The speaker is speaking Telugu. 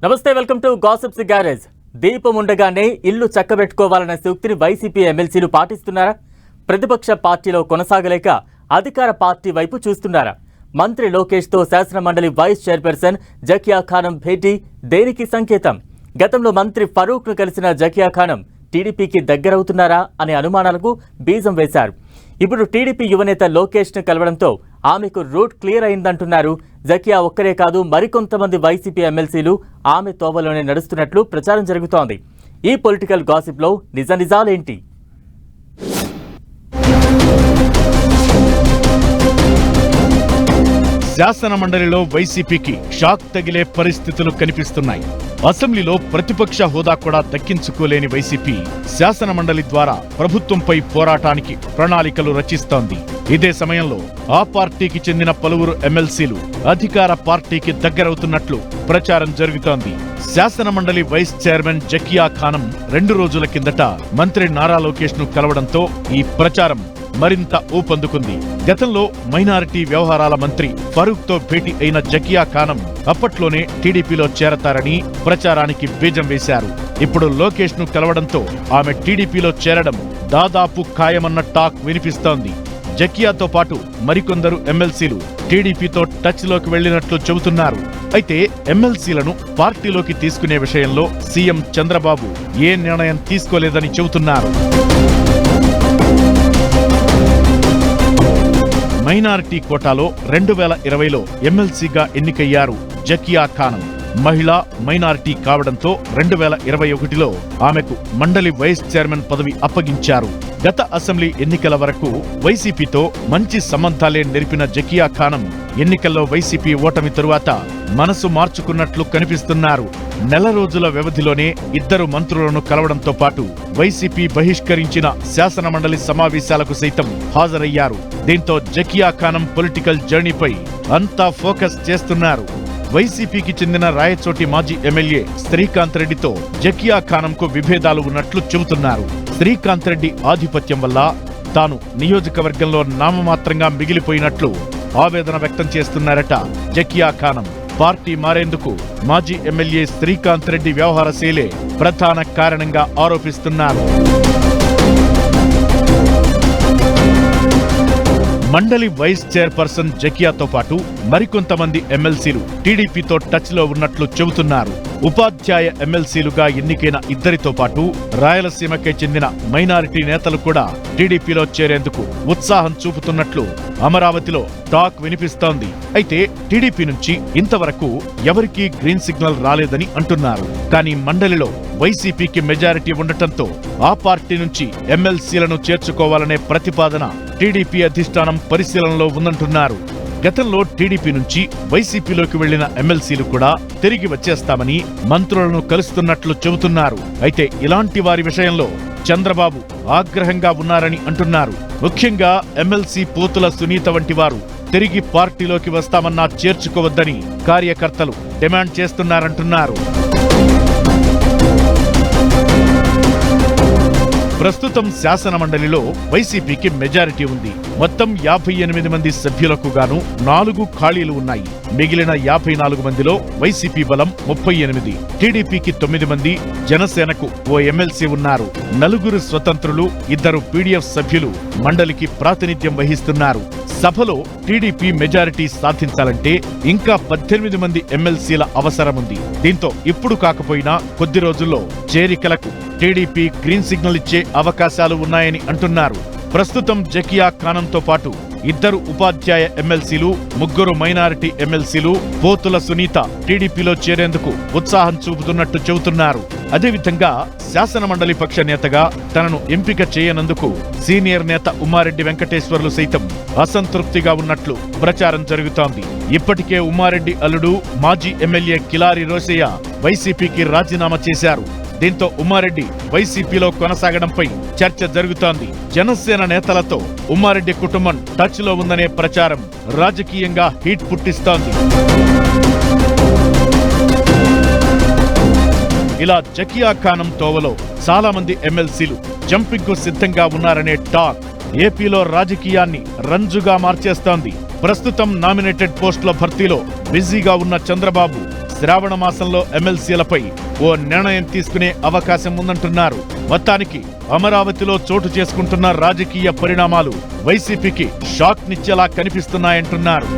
నమస్తే, వెల్కమ్ టు గాసిప్స్ గ్యారేజ్. దీపం ఉండగానే ఇల్లు చక్కబెట్టుకోవాలన్న సూక్తిని వైసీపీ ఎమ్మెల్సీలు పాటిస్తున్నారా? ప్రతిపక్ష పార్టీలో కొనసాగలేక అధికార పార్టీ వైపు చూస్తున్నారా? మంత్రి లోకేష్తో శాసనమండలి వైస్ చైర్పర్సన్ జకియా ఖానం భేటీ దేనికి సంకేతం? గతంలో మంత్రి ఫరూక్ను కలిసిన జకియా ఖానం టీడీపీకి దగ్గరవుతున్నారా అనే అనుమానాలకు బీజం వేశారు. ఇప్పుడు టీడీపీ యువనేత లోకేష్ను కలవడంతో ఆమెకు రూట్ క్లియర్ అయిందంటున్నారు. జకియా ఒక్కరే కాదు, మరికొంతమంది వైసీపీ ఎమ్మెల్సీలు ఆమె తోవలోనే నడుస్తున్నట్లు ప్రచారం జరుగుతోంది. ఈ పొలిటికల్ గాసిప్లో నిజాలేంటి? శాసన మండలిలో వైసీపీకి షాక్ తగిలే పరిస్థితులు కనిపిస్తున్నాయి. అసెంబ్లీలో ప్రతిపక్ష హోదా కూడా దక్కించుకోలేని వైసీపీ శాసన మండలి ద్వారా ప్రభుత్వంపై పోరాటానికి ప్రణాళికలు రచిస్తోంది. ఇదే సమయంలో ఆ పార్టీకి చెందిన పలువురు ఎమ్మెల్సీలు అధికార పార్టీకి దగ్గరవుతున్నట్లు ప్రచారం జరుగుతోంది. శాసన మండలి వైస్ చైర్మన్ జకియా ఖానం 2 రోజుల కిందట మంత్రి నారా లోకేష్ ను కలవడంతో ఈ ప్రచారం మరింత ఊపందుకుంది. గతంలో మైనారిటీ వ్యవహారాల మంత్రి ఫరూక్ తో భేటీ అయిన జకియా ఖానం అప్పట్లోనే టీడీపీలో చేరతారని ప్రచారానికి బీజం వేశారు. ఇప్పుడు లోకేష్ ను కలవడంతో ఆమె టీడీపీలో చేరడం దాదాపు ఖాయమన్న టాక్ వినిపిస్తోంది. జకియాతో పాటు మరికొందరు ఎమ్మెల్సీలు టీడీపీతో టచ్ లోకి వెళ్లినట్లు చెబుతున్నారు. అయితే ఎమ్మెల్సీలను పార్టీలోకి తీసుకునే విషయంలో సీఎం చంద్రబాబు ఏ నిర్ణయం తీసుకోలేదని చెబుతున్నారు. మైనారిటీ కోటాలో 2020లో ఎమ్మెల్సీగా ఎన్నికయ్యారు జకియా ఖానం. మహిళా మైనారిటీ కావడంతో 2021లో ఆమెకు మండలి వైస్ చైర్మన్ పదవి అప్పగించారు. గత అసెంబ్లీ ఎన్నికల వరకు వైసీపీతో మంచి సంబంధాలే నెరిపిన జకియా ఖానం ఎన్నికల్లో వైసీపీ ఓటమి తరువాత మనసు మార్చుకున్నట్లు కనిపిస్తున్నారు. నెల రోజుల వ్యవధిలోనే 2 మంత్రులను కలవడంతో పాటు వైసీపీ బహిష్కరించిన శాసన మండలి సమావేశాలకు సైతం హాజరయ్యారు. దీంతో జకియా ఖానం పొలిటికల్ జర్నీపై అంతా ఫోకస్ చేస్తున్నారు. వైసీపీకి చెందిన రాయచోటి మాజీ ఎమ్మెల్యే శ్రీకాంత్ రెడ్డితో జకియా ఖానంకు విభేదాలు ఉన్నట్లు చెబుతున్నారు. శ్రీకాంత్ రెడ్డి ఆధిపత్యం వల్ల తాను నియోజకవర్గంలో నామమాత్రంగా మిగిలిపోయినట్లు ఆవేదన వ్యక్తం చేస్తున్నారట జకియా ఖానం. పార్టీ మారేందుకు మాజీ ఎమ్మెల్యే శ్రీకాంత్ రెడ్డి వ్యవహార శైలే ప్రధాన కారణంగా ఆరోపిస్తున్నారు. మండలి వైస్ చైర్పర్సన్ జకియాతో పాటు మరికొంతమంది ఎమ్మెల్సీలు టీడీపీతో టచ్ లో ఉన్నట్లు చెబుతున్నారు. ఉపాధ్యాయ ఎమ్మెల్సీలుగా ఎన్నికైన 2తో పాటు రాయలసీమకే చెందిన మైనారిటీ నేతలు కూడా టీడీపీలో చేరేందుకు ఉత్సాహం చూపుతున్నట్లు అమరావతిలో టాక్ వినిపిస్తోంది. అయితే టీడీపీ నుంచి ఇంతవరకు ఎవరికీ గ్రీన్ సిగ్నల్ రాలేదని అంటున్నారు. కానీ మండలిలో వైసీపీకి మెజారిటీ ఉండటంతో ఆ పార్టీ నుంచి ఎమ్మెల్సీలను చేర్చుకోవాలనే ప్రతిపాదన టీడీపీ అధిష్టానం పరిశీలనలో ఉందంటున్నారు. గతంలో టీడీపీ నుంచి వైసీపీలోకి వెళ్లిన ఎమ్మెల్సీలు కూడా తిరిగి వచ్చేస్తామని మంత్రులను కలుస్తున్నట్లు చెబుతున్నారు. అయితే ఇలాంటి వారి విషయంలో చంద్రబాబు ఆగ్రహంగా ఉన్నారని అంటున్నారు. ముఖ్యంగా ఎమ్మెల్సీ పోతుల సునీత వంటి వారు తిరిగి పార్టీలోకి వస్తామన్నా చేర్చుకోవద్దని కార్యకర్తలు డిమాండ్ చేస్తున్నారంటున్నారు. ప్రస్తుతం శాసన మండలిలో వైసీపీకి మెజారిటీ ఉంది. మొత్తం 58 మంది సభ్యులకు గాను 4 ఖాళీలు ఉన్నాయి. మిగిలిన 54 మందిలో వైసీపీ బలం 38, టీడీపీకి 9 మంది, జనసేనకు ఓ ఎమ్మెల్సీ ఉన్నారు. 4 స్వతంత్రులు, 2 పీడీఎఫ్ సభ్యులు మండలికి ప్రాతినిధ్యం వహిస్తున్నారు. సభలో టీడీపీ మెజారిటీ సాధించాలంటే ఇంకా 18 మంది ఎమ్మెల్సీల అవసరముంది. దీంతో ఇప్పుడు కాకపోయినా కొద్ది రోజుల్లో చేరికలకు టీడీపీ గ్రీన్ సిగ్నల్ ఇచ్చే అవకాశాలు ఉన్నాయని అంటున్నారు. ప్రస్తుతం జకియా ఖానంతో పాటు 2 ఉపాధ్యాయ ఎమ్మెల్సీలు, 3 మైనారిటీ ఎమ్మెల్సీలు, పోతుల సునీత టీడీపీలో చేరేందుకు ఉత్సాహం చూపుతున్నట్టు చెబుతున్నారు. అదేవిధంగా శాసన మండలి పక్ష నేతగా తనను ఎంపిక చేయనందుకు సీనియర్ నేత ఉమ్మారెడ్డి వెంకటేశ్వర్లు సైతం అసంతృప్తిగా ఉన్నట్లు ప్రచారం జరుగుతోంది. ఇప్పటికే ఉమ్మారెడ్డి అల్లుడు మాజీ ఎమ్మెల్యే కిలారి రోశయ్య వైసీపీకి రాజీనామా చేశారు. దీంతో ఉమ్మారెడ్డి వైసీపీలో కొనసాగడంపై చర్చ జరుగుతోంది. జనసేన నేతలతో ఉమ్మారెడ్డి కుటుంబం టచ్ లో ఉందనే ప్రచారం రాజకీయంగా హీట్ పుట్టిస్తోంది. ఇలా జకియా ఖానం తోవలో చాలా మంది ఎమ్మెల్సీలు జంపింగ్ కు సిద్ధంగా ఉన్నారనే టాక్ ఏపీలో రాజకీయాన్ని రంజుగా మార్చేస్తోంది. ప్రస్తుతం నామినేటెడ్ పోస్టుల భర్తీలో బిజీగా ఉన్న చంద్రబాబు శ్రావణ మాసంలో ఎమ్మెల్సీలపై ఓ నిర్ణయం తీసుకునే అవకాశం ఉందంటున్నారు. మొత్తానికి అమరావతిలో చోటు చేసుకుంటున్న రాజకీయ పరిణామాలు వైసీపీకి షాక్ నిచ్చేలా కనిపిస్తున్నాయంటున్నారు.